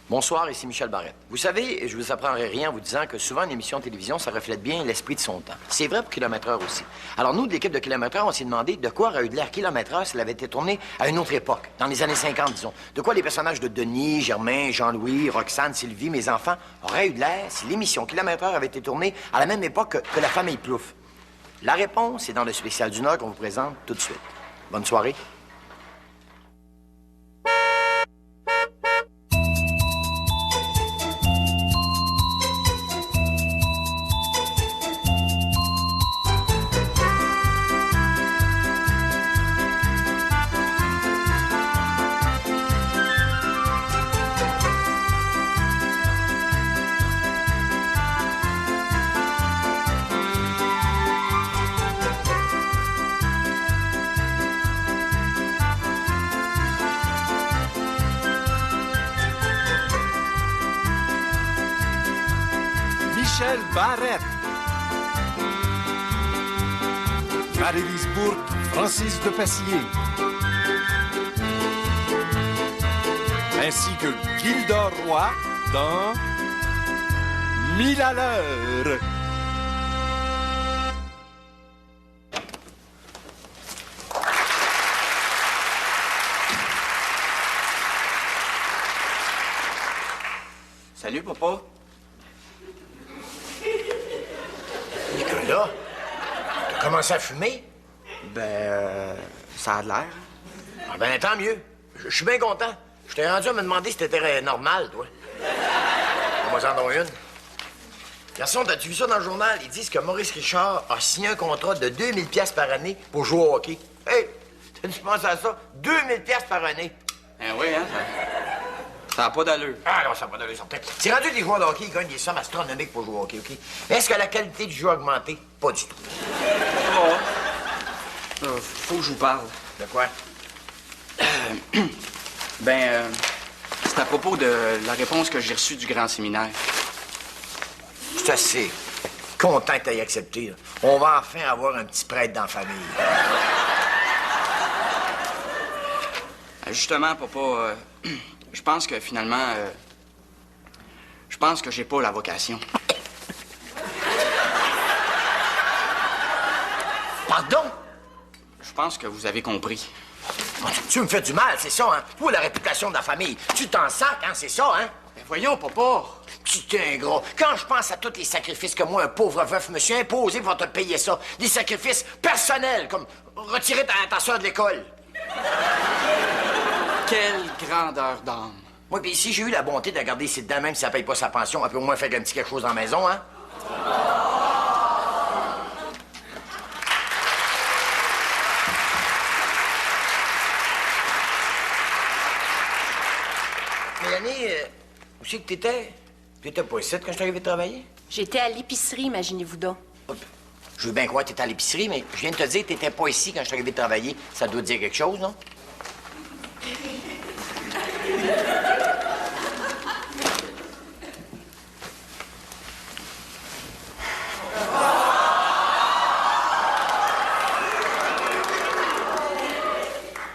Bonsoir, ici Michel Barrette. Vous savez, je vous apprendrai rien en vous disant que souvent, une émission de télévision, ça reflète bien l'esprit de son temps. C'est vrai pour Kilomètre-heure aussi. Alors nous, de l'équipe de Kilomètre-heure, on s'est demandé de quoi aurait eu de l'air Kilomètre-heure s'il avait été tourné à une autre époque, dans les années 50, disons. De quoi les personnages de Denis, Germain, Jean-Louis, Roxane, Sylvie, mes enfants, auraient eu de l'air si l'émission Kilomètre-heure avait été tournée à la même époque que La famille Plouffe. La réponse est dans le spécial du Nord qu'on vous présente tout de suite. Bonne soirée. Michel Barrette. Marie-Lise Bourque, Francis de Passier. Ainsi que Gilda Roy dans 1000 à l'heure. Salut, papa. Nicolas, t'as commencé à fumer? Ça a de l'air. Ah ben, tant mieux. Je suis bien content. Je t'ai rendu à me demander si t'étais normal, toi. Moi, j'en donne une. Garçon, t'as-tu vu ça dans le journal? Ils disent que Maurice Richard a signé un contrat de 2000 pièces par année pour jouer au hockey. Hey, t'as-tu pensé à ça? 2000 pièces par année. Oui, hein, ça n'a pas d'allure. Ah non, ça n'a pas d'allure, certain. C'est rendu que les joueurs de hockey, ils gagnent des sommes astronomiques pour jouer au hockey, OK? Mais est-ce que la qualité du jeu a augmenté? Pas du tout. Faut que je vous parle. De quoi? C'est à propos de la réponse que j'ai reçue du grand séminaire. Je suis assez content que t'aies accepté, là. On va enfin avoir un petit prêtre dans la famille. Justement, papa, je pense que finalement, je pense que j'ai pas la vocation. Pardon? Je pense que vous avez compris. Tu me fais du mal, c'est ça, hein? Pour la réputation de la famille. Tu t'en sacs, hein? C'est ça, hein? Ben voyons, papa. Petit ingrat. Quand je pense à tous les sacrifices que moi, un pauvre veuf, me suis imposé pour te payer ça, des sacrifices personnels, comme retirer ta soeur de l'école. Quelle grandeur d'âme. Oui, puis si j'ai eu la bonté de la garder ici dedans, même si ça paye pas sa pension, elle peut au moins faire un petit quelque chose dans la maison, hein? Mélanie, où c'est que t'étais? T'étais pas ici quand je suis arrivé travailler? J'étais à l'épicerie, imaginez-vous donc. Je veux bien croire que t'étais à l'épicerie, mais je viens de te dire que t'étais pas ici quand je suis arrivé travailler. Ça doit dire quelque chose, non?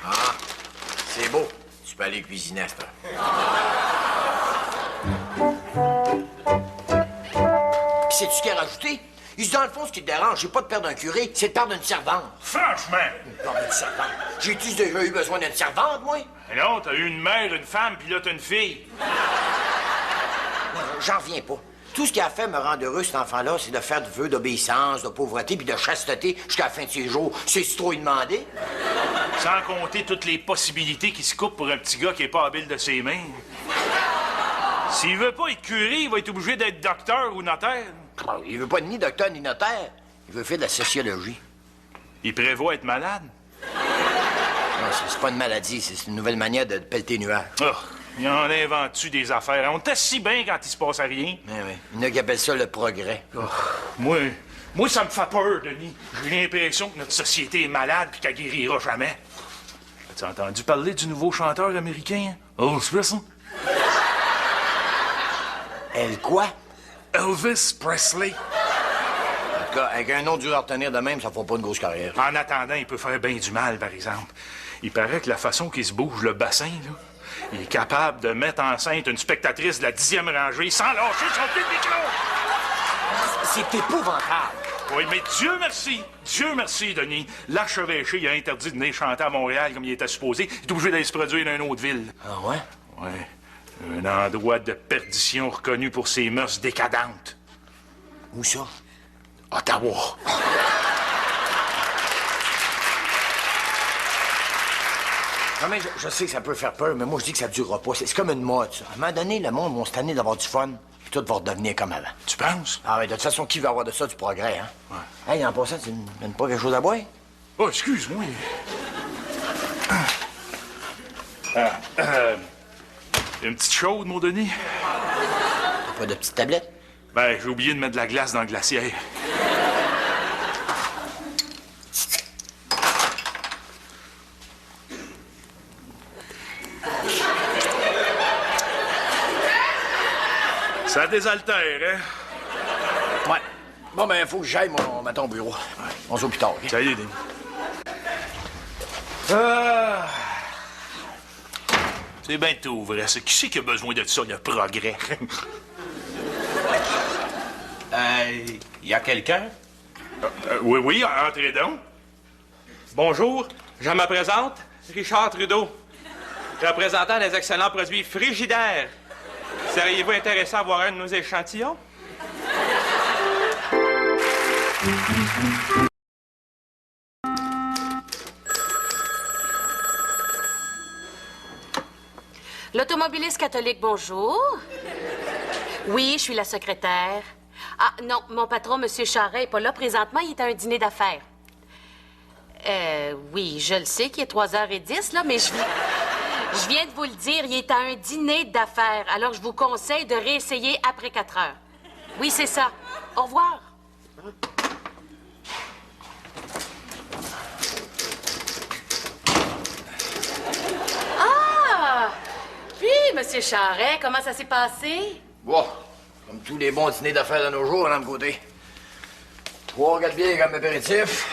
Ah, c'est beau. Tu peux aller cuisiner à cette heure. Puis sais-tu ce qu'il a rajouté? Il dit, dans le fond, ce qui te dérange, c'est pas de perdre un curé, c'est de perdre une servante. Franchement! Perdre une servante? J'ai-tu déjà eu besoin d'une servante, moi? Non, t'as eu une mère, une femme, puis là, t'as une fille. Non, j'en reviens pas. Tout ce qui a fait me rendre heureux, cet enfant-là, c'est de faire du vœu d'obéissance, de pauvreté, puis de chasteté jusqu'à la fin de ses jours. C'est trop y demander. Sans compter toutes les possibilités qui se coupent pour un petit gars qui est pas habile de ses mains. S'il veut pas être curé, il va être obligé d'être docteur ou notaire. Il veut pas ni docteur ni notaire. Il veut faire de la sociologie. Il prévoit être malade. Non, c'est pas une maladie, c'est une nouvelle manière de pelleter les nuages. Oh, il en invente-tu des affaires? On était si bien quand il se passe rien. Oui, oui. Il y en a qui appellent ça le progrès. Oh, moi, ça me fait peur, Denis. J'ai l'impression que notre société est malade puis qu'elle guérira jamais. As-tu entendu parler du nouveau chanteur américain? Elvis Presley? Elle quoi? Elvis Presley. En tout cas, avec un nom dur à retenir de même, ça fera pas une grosse carrière. En attendant, il peut faire bien du mal, par exemple. Il paraît que la façon qu'il se bouge le bassin, là, Il est capable de mettre enceinte une spectatrice de la 10e rangée sans lâcher son pied de micro. C'est épouvantable. Oui, mais Dieu merci, Denis. L'archevêché, il a interdit de venir chanter à Montréal comme il était supposé. Il est obligé d'aller se produire dans une autre ville. Ah ouais? Ouais. Un endroit de perdition reconnu pour ses mœurs décadentes. Où ça? Ottawa. Non, mais je sais que ça peut faire peur, mais moi, je dis que ça durera pas. C'est comme une mode, ça. À un moment donné, le monde va se tanner d'avoir du fun, puis tout va redevenir comme avant. Tu penses? Ah, mais de toute façon, qui va avoir de ça, du progrès, hein? Ouais. Hey, en passant, tu ne donnes pas quelque chose à boire? Oh, excuse-moi. Une petite chaude, mon Denis? T'as pas de petite tablette? Ben, j'ai oublié de mettre de la glace dans le glacière. Ça désaltère, hein? Ouais. Bon, ben, faut que j'aille mon bâton au bureau. On se voit plus tard, OK? Salut, Denis. Ah! C'est bien tout vrai, ça. Qui c'est qui a besoin de ça, le progrès? Y a quelqu'un? Oui, entrez donc. Bonjour, je me présente, Richard Trudeau, représentant des excellents produits Frigidaire. Seriez-vous intéressé à voir un de nos échantillons? L'automobiliste catholique, bonjour. Oui, je suis la secrétaire. Ah, non, mon patron, M. Charret, n'est pas là présentement. Il est à un dîner d'affaires. Oui, je le sais qu'il est 3h10, là, mais je viens de vous le dire, il est à un dîner d'affaires. Alors, je vous conseille de réessayer après 4h. Oui, c'est ça. Au revoir. Ah! Puis, M. Charret, comment ça s'est passé? Bon, comme tous les bons dîners d'affaires de nos jours, Mme Côté. 3-4 bières comme apéritif,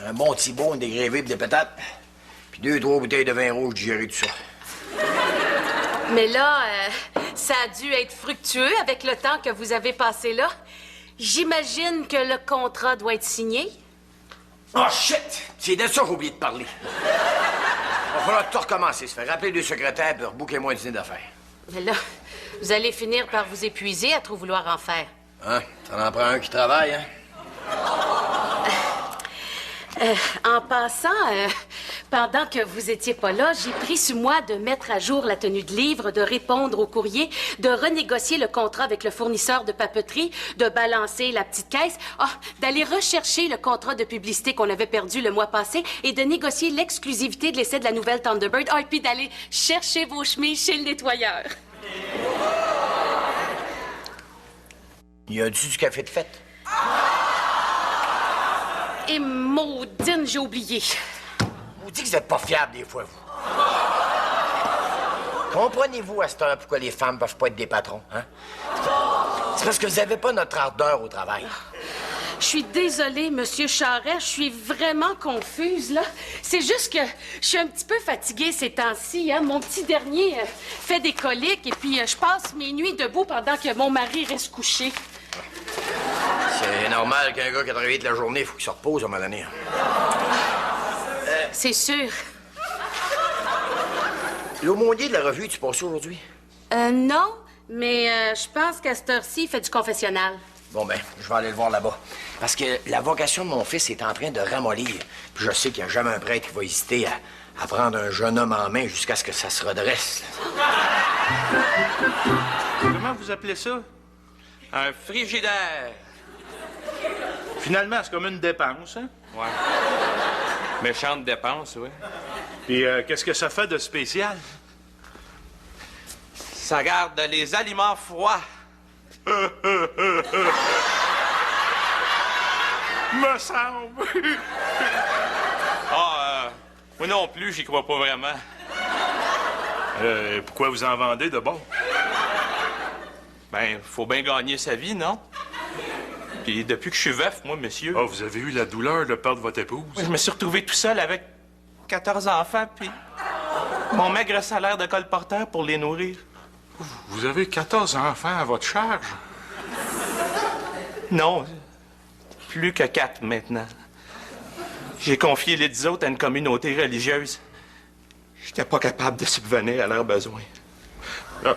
un bon Thibault, une dégrévée et des patates, puis 2-3 bouteilles de vin rouge digérées, tout ça. Mais là, ça a dû être fructueux avec le temps que vous avez passé là. J'imagine que le contrat doit être signé. Oh, shit! C'est de ça que j'ai oublié de parler. Il va falloir tout recommencer. Se faire rappeler deux secrétaires puis reboucler-moi un dîner d'affaires. Mais là, vous allez finir par vous épuiser à trop vouloir en faire. Hein? Ça en prend un qui travaille, hein? En passant, pendant que vous étiez pas là, j'ai pris sur moi de mettre à jour la tenue de livre, de répondre au courrier, de renégocier le contrat avec le fournisseur de papeterie, de balancer la petite caisse, d'aller rechercher le contrat de publicité qu'on avait perdu le mois passé et de négocier l'exclusivité de l'essai de la nouvelle Thunderbird, et puis d'aller chercher vos chemises chez le nettoyeur. Y a-tu du café de fête? Et maudine, j'ai oublié. Vous dites que vous êtes pas fiable des fois, vous. Comprenez-vous à cette heure pourquoi les femmes peuvent pas être des patrons, hein? C'est parce que vous avez pas notre ardeur au travail. Je suis désolée, Monsieur Charret, je suis vraiment confuse, là. C'est juste que je suis un petit peu fatiguée ces temps-ci, hein. Mon petit dernier fait des coliques et puis je passe mes nuits debout pendant que mon mari reste couché. C'est normal qu'un gars qui a travaillé toute la journée, il faut qu'il se repose à un moment donné. C'est sûr. L'aumônier de la revue, tu passes aujourd'hui? Non, mais je pense qu'à cette heure-ci, il fait du confessionnal. Bon, ben, je vais aller le voir là-bas. Parce que la vocation de mon fils est en train de ramollir. Puis je sais qu'il n'y a jamais un prêtre qui va hésiter à prendre un jeune homme en main jusqu'à ce que ça se redresse. Comment vous appelez ça? Un frigidaire. Finalement, c'est comme une dépense, hein? Ouais. Méchante dépense, oui. Puis qu'est-ce que ça fait de spécial? Ça garde les aliments froids. Me semble. Moi non plus, j'y crois pas vraiment. Pourquoi vous en vendez de bon? Ben, faut bien gagner sa vie, non? Puis depuis que je suis veuf, moi, monsieur... Oh, vous avez eu la douleur de perdre votre épouse? Je me suis retrouvé tout seul avec 14 enfants, puis... Mon maigre salaire de colporteur pour les nourrir. Vous avez 14 enfants à votre charge? Non, plus que 4 maintenant. J'ai confié les 10 autres à une communauté religieuse. J'étais pas capable de subvenir à leurs besoins. Ah,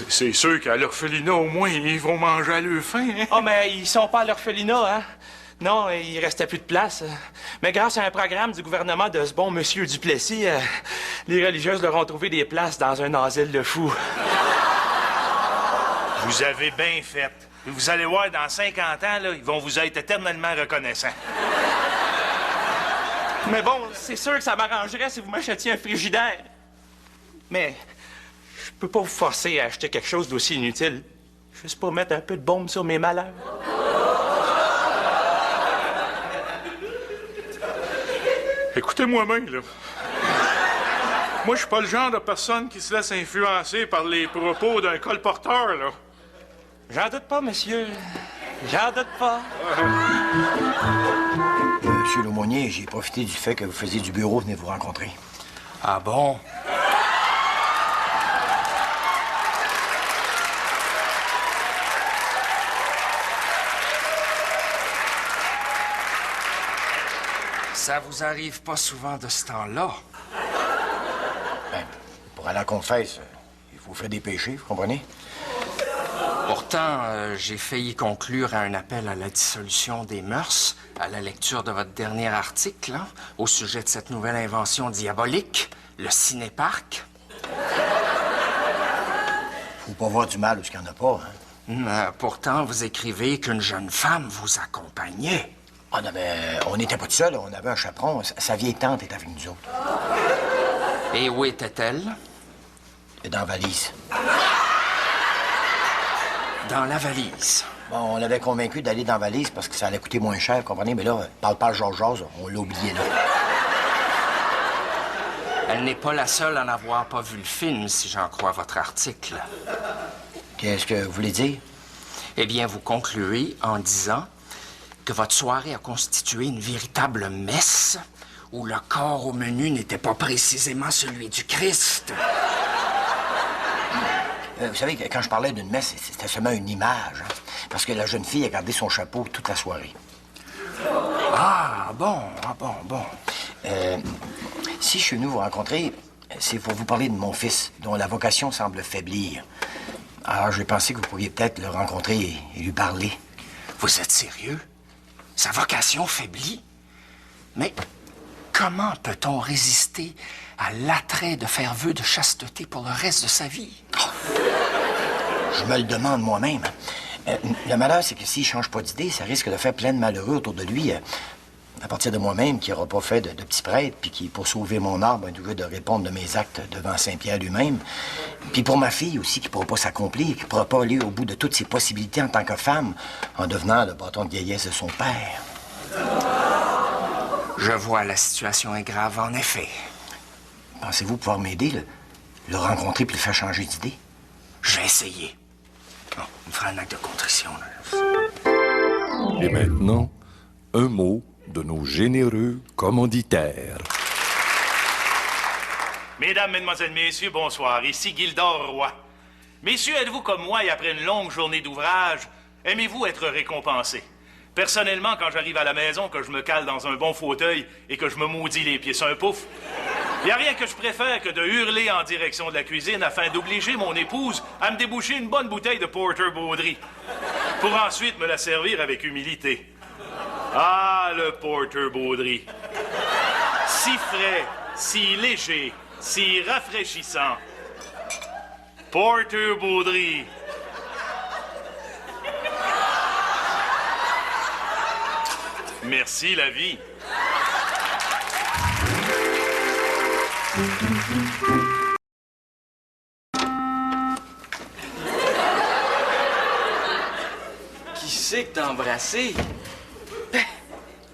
c'est sûr qu'à l'orphelinat, au moins, ils vont manger à leur faim, hein? Oh, mais ils sont pas à l'orphelinat, hein? Non, il restait plus de place. Mais grâce à un programme du gouvernement de ce bon monsieur Duplessis, les religieuses leur ont trouvé des places dans un asile de fous. Vous avez bien fait. Vous allez voir, dans 50 ans, là, ils vont vous être éternellement reconnaissants. Mais bon, c'est sûr que ça m'arrangerait si vous m'achetiez un frigidaire. Mais je peux pas vous forcer à acheter quelque chose d'aussi inutile. Juste pour mettre un peu de baume sur mes malheurs. Écoutez-moi bien, là. Moi, je suis pas le genre de personne qui se laisse influencer par les propos d'un colporteur, là. J'en doute pas, monsieur. J'en doute pas. Monsieur L'aumônier, j'ai profité du fait que vous faisiez du bureau, venez vous rencontrer. Ah bon? Ça vous arrive pas souvent de ce temps-là? Ben, pour aller à la confesse, il faut faire des péchés, vous comprenez? Pourtant, j'ai failli conclure à un appel à la dissolution des mœurs à la lecture de votre dernier article, hein, au sujet de cette nouvelle invention diabolique, le cinéparc. Faut pas voir du mal où il n'y en a pas, hein? Pourtant, vous écrivez qu'une jeune femme vous accompagnait. Ah non, mais on n'était pas tout seul, on avait un chaperon. Sa vieille tante était avec nous autres. Et où était-elle? Dans la valise. Dans la valise. Bon, on l'avait convaincu d'aller dans la valise parce que ça allait coûter moins cher, vous comprenez? Mais là, parle Georges, on l'a oublié là. Elle n'est pas la seule à n'avoir pas vu le film, si j'en crois votre article. Qu'est-ce que vous voulez dire? Eh bien, vous concluez en disant que votre soirée a constitué une véritable messe où le corps au menu n'était pas précisément celui du Christ. Vous savez, quand je parlais d'une messe, c'était seulement une image, hein, parce que la jeune fille a gardé son chapeau toute la soirée. Ah, bon. Si je suis venu vous rencontrer, c'est pour vous parler de mon fils, dont la vocation semble faiblir. Alors, j'ai pensé que vous pourriez peut-être le rencontrer et lui parler. Vous êtes sérieux? Sa vocation faiblit? Mais comment peut-on résister à l'attrait de faire vœu de chasteté pour le reste de sa vie? Je me le demande moi-même. Le malheur, c'est que s'il ne change pas d'idée, ça risque de faire plein de malheureux autour de lui. À partir de moi-même, qui n'aura pas fait de petit prêtre, puis qui, pour sauver mon arbre, est obligé de répondre de mes actes devant Saint-Pierre lui-même. Puis pour ma fille aussi, qui ne pourra pas s'accomplir, qui ne pourra pas aller au bout de toutes ses possibilités en tant que femme, en devenant le bâton de vieillesse de son père. Je vois, la situation est grave, en effet. Pensez-vous pouvoir m'aider, le rencontrer puis le faire changer d'idée? Je vais essayer. Bon, on me fera un acte de contrition, là. Et maintenant, un mot de nos généreux commanditaires. Mesdames, Mesdemoiselles, Messieurs, bonsoir. Ici Gildor Roy. Messieurs, êtes-vous comme moi et après une longue journée d'ouvrage, aimez-vous être récompensé? Personnellement, quand j'arrive à la maison, que je me cale dans un bon fauteuil et que je me maudis les pieds sur un pouf, il n'y a rien que je préfère que de hurler en direction de la cuisine afin d'obliger mon épouse à me déboucher une bonne bouteille de Porter Baudry pour ensuite me la servir avec humilité. Ah, le Porter Baudry. Si frais, si léger, si rafraîchissant. Porter Baudry. Merci, la vie. Qui c'est que t'as embrassé?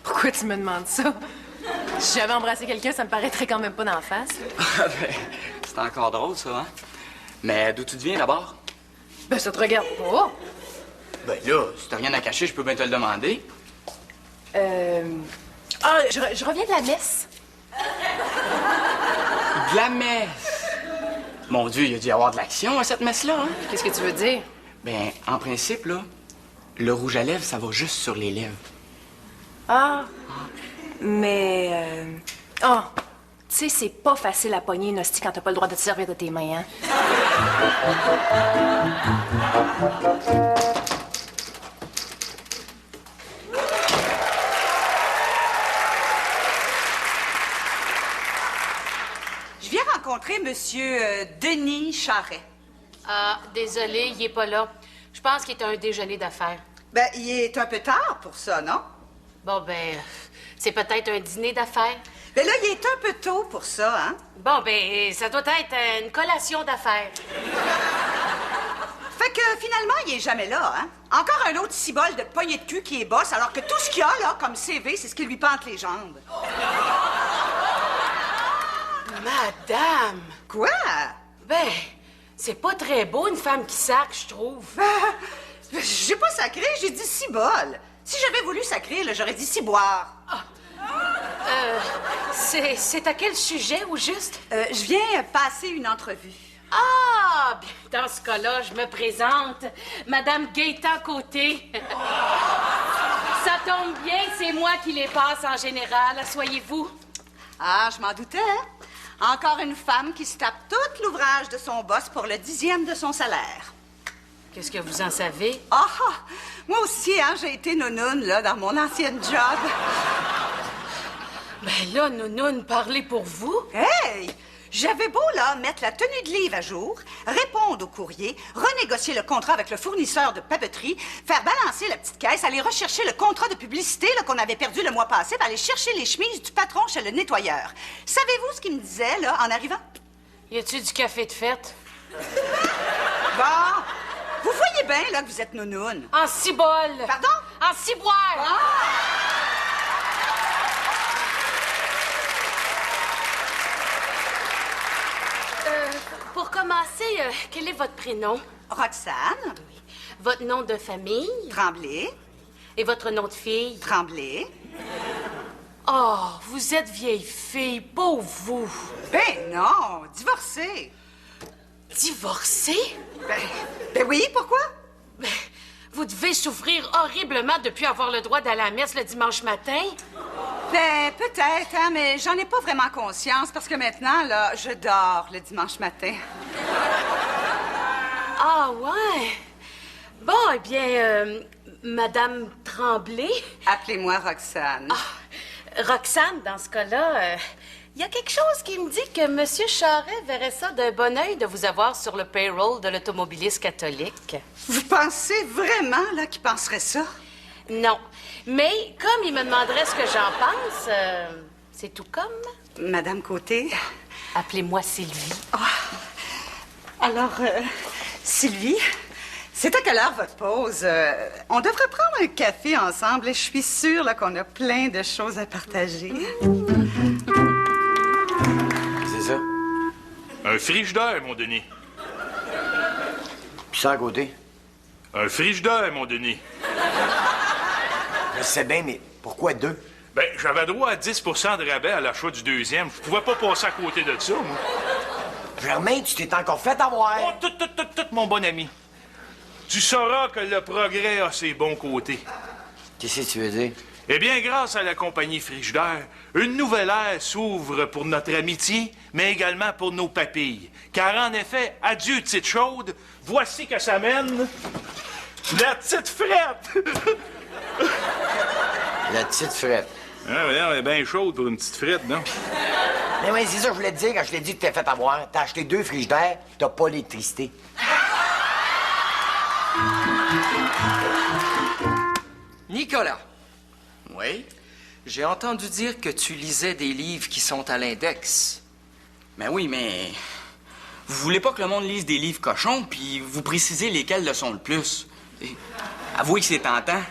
Pourquoi tu me demandes ça? Si j'avais embrassé quelqu'un, ça me paraîtrait quand même pas d'en face. C'est encore drôle, ça, hein? Mais d'où tu te viens, d'abord? Ben, ça te regarde pas. Ben là, si t'as rien à cacher, je peux bien te le demander. Ah, je reviens de la messe. De la messe! Mon Dieu, il a dû y avoir de l'action à cette messe-là, hein? Qu'est-ce que tu veux dire? Ben, en principe, là, le rouge à lèvres, ça va juste sur les lèvres. Ah, mais... Oh, tu sais, c'est pas facile à pogner une hostie quand t'as pas le droit de te servir de tes mains, hein? Je viens rencontrer Monsieur Denis Charret. Ah, désolé, il est pas là. Je pense qu'il est à un déjeuner d'affaires. Ben, il est un peu tard pour ça, non? Bon, ben, c'est peut-être un dîner d'affaires. Ben là, il est un peu tôt pour ça, hein? Bon, ben, ça doit être une collation d'affaires. Fait que finalement, il est jamais là, hein? Encore un autre cibole de poignée de cul qui est boss, alors que tout ce qu'il a, là, comme CV, c'est ce qui lui pente les jambes. Madame! Quoi? Ben, c'est pas très beau, une femme qui sacre, je trouve. J'ai pas sacré, j'ai dit cibole. Si j'avais voulu sacrer, là, j'aurais dit ciboire. C'est à quel sujet, au juste? Je viens passer une entrevue. Ah, bien, dans ce cas-là, je me présente. Madame Gaétan Côté. Ça tombe bien, c'est moi qui les passe en général, asseyez-vous. Ah, je m'en doutais. Encore une femme qui se tape tout l'ouvrage de son boss pour le 10e de son salaire. Qu'est-ce que vous en savez? Ah, moi aussi, hein, j'ai été nounoune, là, dans mon ancienne job. Ben là, nounoune, parlez pour vous. Hey! J'avais beau, là, mettre la tenue de livre à jour, répondre au courrier, renégocier le contrat avec le fournisseur de papeterie, faire balancer la petite caisse, aller rechercher le contrat de publicité là, qu'on avait perdu le mois passé, puis aller chercher les chemises du patron chez le nettoyeur. Savez-vous ce qu'il me disait, là, en arrivant? Y a-tu du café de fête? Bon, vous voyez bien, là, que vous êtes nounoune. En cibole. Pardon? En ciboire. Pour commencer, quel est votre prénom? Roxane. Votre nom de famille? Tremblay. Et votre nom de fille? Tremblay. Oh, vous êtes vieille fille, pauvre vous. Ben non, divorcée. Divorcée? Ben oui, pourquoi? Ben, vous devez souffrir horriblement depuis avoir le droit d'aller à la messe le dimanche matin. Ben, peut-être, hein, mais j'en ai pas vraiment conscience parce que maintenant, là, je dors le dimanche matin. Ah, ouais. Bon, eh bien, Madame Tremblay. Appelez-moi Roxane. Ah, Roxane, dans ce cas-là, il y a quelque chose qui me dit que Monsieur Charret verrait ça d'un bon œil de vous avoir sur le payroll de l'automobiliste catholique. Vous pensez vraiment, là, qu'il penserait ça? Non. Mais comme il me demanderait ce que j'en pense, c'est tout comme. Madame Côté. Appelez-moi Sylvie. Alors, Sylvie, c'est à quelle heure votre pause? On devrait prendre un café ensemble et je suis sûre là, qu'on a plein de choses à partager. C'est ça. Un frigidaire, mon Denis. Puis ça à côté. Un frigidaire, mon Denis. Je sais bien, mais pourquoi deux? Ben, j'avais droit à 10 de rabais à l'achat du deuxième. Je pouvais pas passer à côté de ça, moi. Germain, tu t'es encore fait avoir. Oh, tout, mon bon ami. Tu sauras que le progrès a ses bons côtés. Qu'est-ce que tu veux dire? Eh bien, grâce à la compagnie Frigidaire, une nouvelle ère s'ouvre pour notre amitié, mais également pour nos papilles. Car en effet, adieu, petite chaude, voici que ça mène la petite frette. La petite frette. Ah, ouais, elle est bien chaude pour une petite frette, non? Mais oui, c'est ça que je voulais te dire quand je t'ai dit que t'es fait avoir. T'as acheté 2 frigidaires, t'as pas l'électricité. Nicolas, Oui? j'ai entendu dire que tu lisais des livres qui sont à l'index. Ben oui, mais... Vous voulez pas que le monde lise des livres cochons, puis vous précisez lesquels le sont le plus. Et avouez que c'est tentant.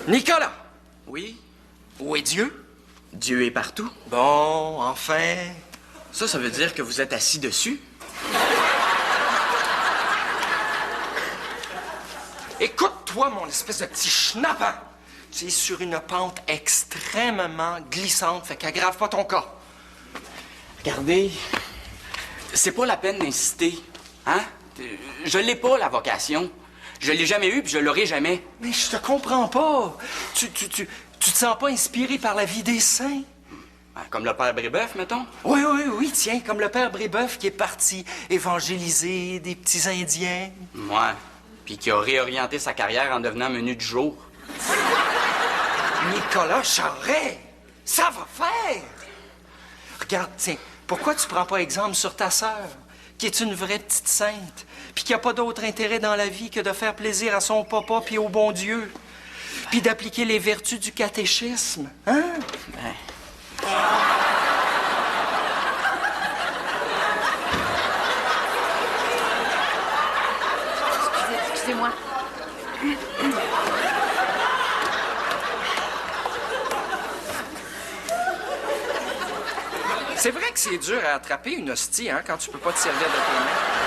Nicolas, Oui? où est Dieu? Dieu est partout. Bon, enfin. Ça veut dire que vous êtes assis dessus? Écoute-toi, mon espèce de petit schnappant. Tu es sur une pente extrêmement glissante, fait qu'aggrave pas ton cas. Regardez, c'est pas la peine d'insister, hein? Je l'ai pas, la vocation. Je l'ai jamais eu, puis je l'aurai jamais. Mais je te comprends pas. Tu te sens pas inspiré par la vie des saints? Comme le père Brébeuf, mettons? Oui, tiens, comme le père Brébeuf qui est parti évangéliser des petits Indiens. Ouais, puis qui a réorienté sa carrière en devenant menu du jour. Nicolas Charret, ça va faire! Regarde, tiens, pourquoi tu prends pas exemple sur ta sœur, qui est une vraie petite sainte, puis qui a pas d'autre intérêt dans la vie que de faire plaisir à son papa puis au bon Dieu, puis d'appliquer les vertus du catéchisme, hein? Ben... Excusez-moi. C'est vrai que c'est dur à attraper une hostie, hein, quand tu peux pas te servir de tes mains.